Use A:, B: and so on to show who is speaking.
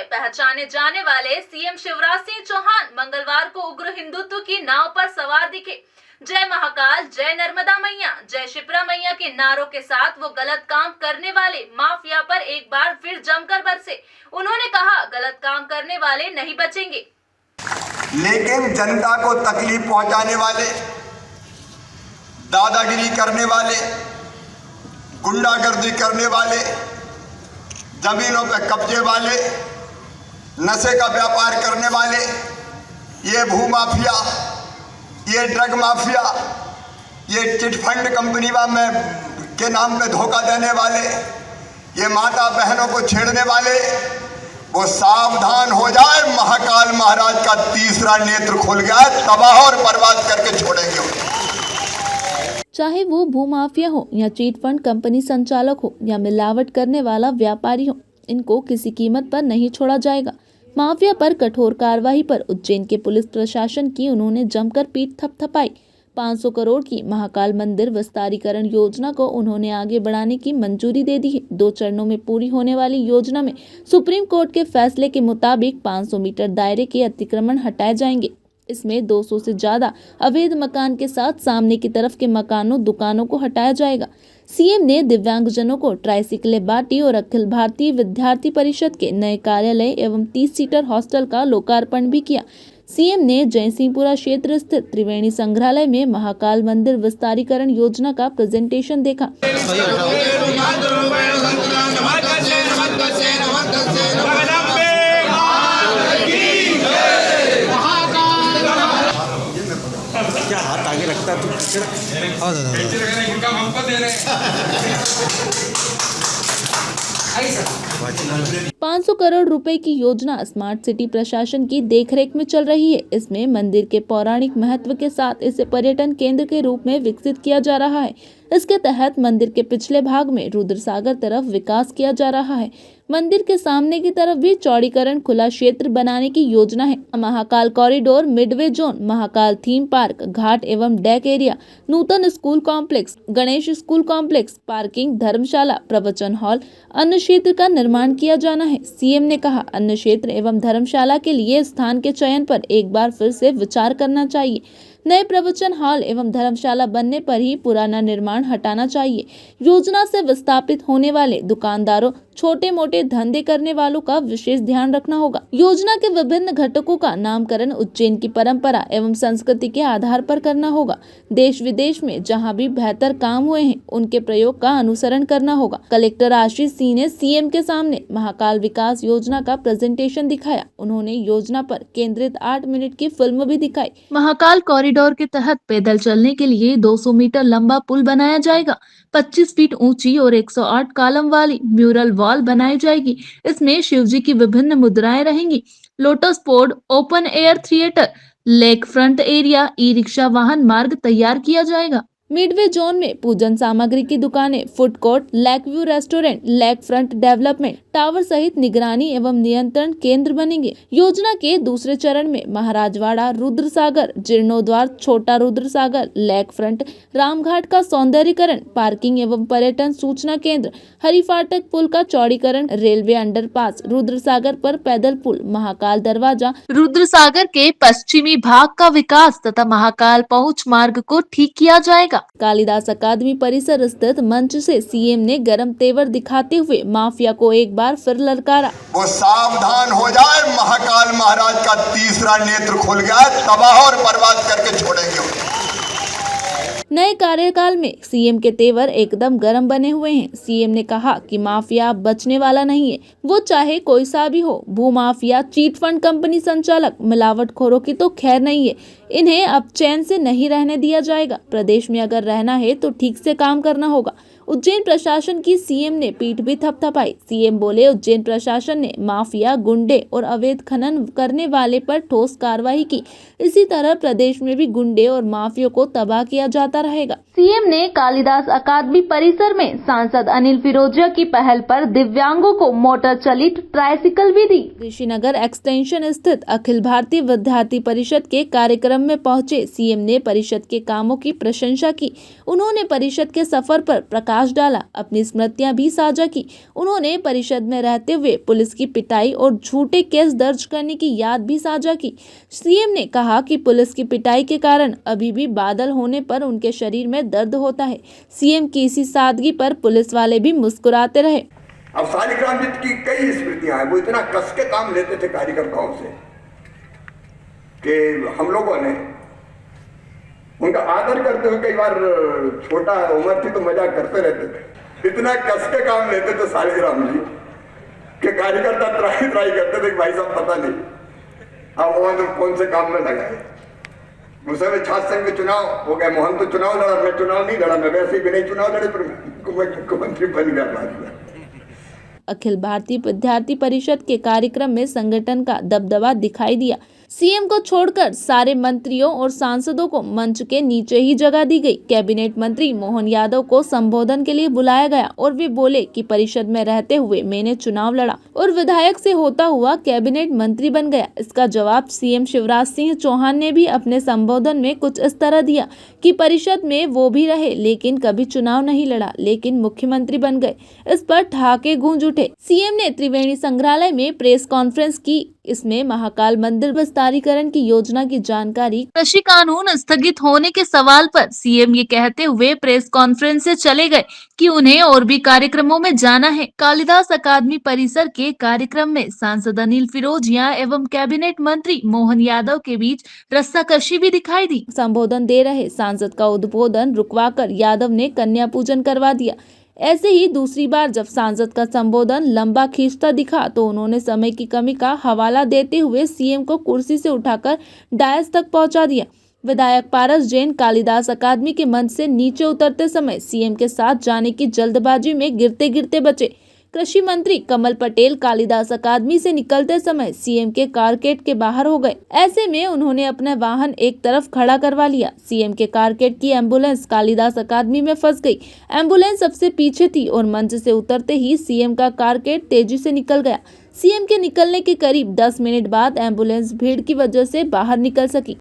A: पहचाने जाने वाले सीएम शिवराज सिंह चौहान मंगलवार को उग्र हिंदुत्व की नाव पर सवार दिखे। जय महाकाल, जय नर्मदा मैया, जय शिप्रा मैया के नारों के साथ वो गलत काम करने वाले माफिया पर एक बार फिर जमकर बरसे। उन्होंने कहा, गलत काम करने वाले नहीं बचेंगे।
B: लेकिन जनता को तकलीफ पहुंचाने वाले, दादागिरी करने वाले, गुंडागर्दी करने वाले, जमीनों पर कब्जे वाले, नशे का व्यापार करने वाले, ये भूमाफिया, ये ड्रग माफिया, ये चिट फंड कंपनी में के नाम पे धोखा देने वाले, ये माता बहनों को छेड़ने वाले, वो सावधान हो जाए। महाकाल महाराज का तीसरा नेत्र खुल गया है, तबाह और बर्बाद करके छोड़ेंगे।
C: चाहे वो भूमाफिया हो या चीट फंड कंपनी संचालक हो या मिलावट करने वाला व्यापारी हो, इनको किसी कीमत पर नहीं छोड़ा जाएगा। माफिया पर कठोर कार्रवाई पर उज्जैन के पुलिस प्रशासन की उन्होंने जमकर पीठ थपथपाई। 500 करोड़ की महाकाल मंदिर विस्तारीकरण योजना को उन्होंने आगे बढ़ाने की मंजूरी दे दी है। 2 चरणों में पूरी होने वाली योजना में सुप्रीम कोर्ट के फैसले के मुताबिक 500 मीटर दायरे के अतिक्रमण हटाए जाएंगे। इसमें 200 से ज्यादा अवैध मकान के साथ सामने की तरफ के मकानों, दुकानों को हटाया जाएगा। सीएम ने दिव्यांगजनों को ट्राइसिकलें बांटी और अखिल भारतीय विद्यार्थी परिषद के नए कार्यालय एवं 30 सीटर हॉस्टल का लोकार्पण भी किया। सीएम ने जयसिंहपुरा क्षेत्र स्थित त्रिवेणी संग्रहालय में महाकाल मंदिर विस्तारीकरण योजना का प्रेजेंटेशन देखा।
D: क्या हाथ आगे रखता है तू?
C: 500 करोड़ रुपए की योजना स्मार्ट सिटी प्रशासन की देखरेख में चल रही है। इसमें मंदिर के पौराणिक महत्व के साथ इसे पर्यटन केंद्र के रूप में विकसित किया जा रहा है। इसके तहत मंदिर के पिछले भाग में रुद्रसागर तरफ विकास किया जा रहा है। मंदिर के सामने की तरफ भी चौड़ीकरण, खुला क्षेत्र बनाने की योजना है। Mahakal corridor, midway zone, Mahakal theme park, ghat एवं deck area, Nutan school complex, Ganesh school complex, parking, dharamshala, प्रवचन हॉल, अन्न क्षेत्र का निर्माण किया जाना है। सीएम ने कहा, अन्न क्षेत्र एवं धर्मशाला के लिए स्थान के चयन पर एक बार फिर से विचार करना चाहिए। नए प्रवचन हॉल एवं धर्मशाला बनने पर ही पुराना निर्माण हटाना चाहिए। योजना से विस्थापित होने वाले दुकानदारों, छोटे मोटे धंधे करने वालों का विशेष ध्यान रखना होगा। योजना के विभिन्न घटकों का नामकरण उज्जैन की परंपरा एवं संस्कृति के आधार पर करना होगा। देश विदेश में जहां भी बेहतर काम हुए हैं, उनके प्रयोग का अनुसरण करना होगा। कलेक्टर आशीष सिंह ने सीएम के सामने महाकाल विकास योजना का प्रेजेंटेशन दिखाया। उन्होंने योजना पर केंद्रित 8 मिनट की फिल्म भी दिखाई। महाकाल कॉरिडोर के तहत पैदल चलने के लिए 200 मीटर लंबा पुल बनाया जाएगा। 25 फीट ऊंची और 108 कॉलम वाली म्यूरल वॉल बनाई जाएगी। इसमें शिव जी की विभिन्न मुद्राएं रहेंगी। Lotus pod, open air theatre, lake front area, e rickshaw वाहन मार्ग तैयार किया जाएगा। मिडवे जोन में पूजन सामग्री की दुकानें, food court, lake view restaurant, lake front development tower सहित निगरानी एवं नियंत्रण केंद्र बनेंगे। योजना के दूसरे चरण में महाराजवाड़ा, रुद्रसागर, जीर्णोद्वार, छोटा रुद्रसागर, लेक फ्रंट, रामघाट का सौंदर्यीकरण, पार्किंग एवं पर्यटन सूचना केंद्र, हरिफाटक पुल का चौड़ीकरण, रेलवे अंडरपास, रुद्रसागर पर पैदल पुल, महाकाल दरवाजा, रुद्रसागर के पश्चिमी भाग का विकास तथा महाकाल पहुंच मार्ग को ठीक किया जाएगा। कालिदास अकादमी परिसर स्थित मंच से सीएम ने गरम तेवर दिखाते हुए माफिया को एक बार फिर ललकारा।
B: वो सावधान हो जाए। महाकाल महाराज का तीसरा नेत्र खुल गया है, तबाह और बर्बाद करके छोड़ेंगे।
C: नए कार्यकाल में सीएम के तेवर एकदम गर्म बने हुए हैं। सीएम ने कहा कि माफिया बचने वाला नहीं है, वो चाहे कोई सा भी हो। भूमाफिया, चीट फंड कंपनी संचालक, मिलावटखोरों की तो खैर नहीं है। इन्हें अब चैन से नहीं रहने दिया जाएगा। प्रदेश में अगर रहना है तो ठीक से काम करना होगा। उज्जैन प्रशासन की सीएम ने पीठ भी थपथपाई। सीएम बोले, उज्जैन प्रशासन ने माफिया, गुंडे और अवैध खनन करने वाले पर ठोस कार्रवाई की। इसी तरह प्रदेश में भी गुंडे और माफियों को तबाह किया जाता रहेगा। सीएम ने कालिदास अकादमी परिसर में सांसद अनिल फिरोजिया की पहल पर दिव्यांगों को मोटर चलित ट्राइसिकल भी दी। ऋषिनगर एक्सटेंशन स्थित अखिल भारतीय विद्यार्थी परिषद के कार्यक्रम में पहुंचे सीएम ने परिषद के कामों की प्रशंसा की। उन्होंने परिषद के सफर पर प्रकाश डाला, अपनी स्मृतियां भी साझा की। उन्होंने परिषद में रहते हुए पुलिस की पिटाई और झूठे केस दर्ज करने की याद भी साझा की। सीएम ने कहा कि पुलिस की पिटाई के कारण अभी भी बादल होने पर उनके शरीर में दर्द होता है। सीएम की इसी सादगी पर पुलिस वाले भी मुस्कुराते रहे।
B: अब शालिग्राम जी की कई स्मृतियां हैं। वो इतना कस के काम लेते थे कार्यकर्ताओं से कि हम लोगों ने उनका आदर करते हुए, कई बार छोटा उम्र थी तो मजाक करते रहते थे। इतना कस के काम लेते थे शालिग्राम जी कि कार्यकर्ता त्राही करते थे कि भाई साहब पता नहीं अब मोहन तो कौन से काम में लगाए। उस समय छात्र संघ के चुनाव हो गए, मोहन तो चुनाव लड़ा, मैं चुनाव नहीं लड़ा, मैं वैसे भी नहीं चुनाव लड़े पर मुख्यमंत्री बन गया बाद में।
C: अखिल भारतीय विद्यार्थी परिषद के कार्यक्रम में संगठन का दबदबा दिखाई दिया। सीएम को छोड़कर सारे मंत्रियों और सांसदों को मंच के नीचे ही जगह दी गई। कैबिनेट मंत्री मोहन यादव को संबोधन के लिए बुलाया गया और वे बोले कि परिषद में रहते हुए मैंने चुनाव लड़ा और विधायक से होता हुआ कैबिनेट मंत्री बन गया। इसका जवाब सीएम शिवराज सिंह चौहान ने भी अपने संबोधन में कुछ इस तरह दिया कि परिषद में वो भी रहे लेकिन कभी चुनाव नहीं लड़ा, लेकिन मुख्यमंत्री बन गए। इस पर ठहाके गूंज उठे। सीएम ने त्रिवेणी संग्रहालय में प्रेस कॉन्फ्रेंस की। इसमें महाकाल मंदिर विस्तारीकरण की योजना की जानकारी, कृषि कानून स्थगित होने के सवाल पर सीएम ये कहते हुए प्रेस कॉन्फ्रेंस से चले गए कि उन्हें और भी कार्यक्रमों में जाना है। कालिदास अकादमी परिसर के कार्यक्रम में सांसद अनिल फिरोजिया एवं कैबिनेट मंत्री मोहन यादव के बीच रस्साकशी भी दिखाई दी। संबोधन दे रहे सांसद का उद्बोधन रुकवाकर यादव ने कन्या पूजन करवा दिया। ऐसे ही दूसरी बार जब सांसद का संबोधन लंबा खींचता दिखा तो उन्होंने समय की कमी का हवाला देते हुए सीएम को कुर्सी से उठाकर डायस तक पहुंचा दिया। विधायक पारस जैन कालिदास अकादमी के मंच से नीचे उतरते समय सीएम के साथ जाने की जल्दबाजी में गिरते गिरते बचे। कृषि मंत्री कमल पटेल कालिदास अकादमी से निकलते समय सीएम के कारकेट के बाहर हो गए। ऐसे में उन्होंने अपना वाहन एक तरफ खड़ा करवा लिया। सीएम के कारकेट की एम्बुलेंस कालिदास अकादमी में फंस गई। एम्बुलेंस सबसे पीछे थी और मंच से उतरते ही सीएम का कारकेट तेजी से निकल गया। सीएम के निकलने के करीब 10 मिनट बाद एम्बुलेंस भीड़ की वजह से बाहर निकल सकी।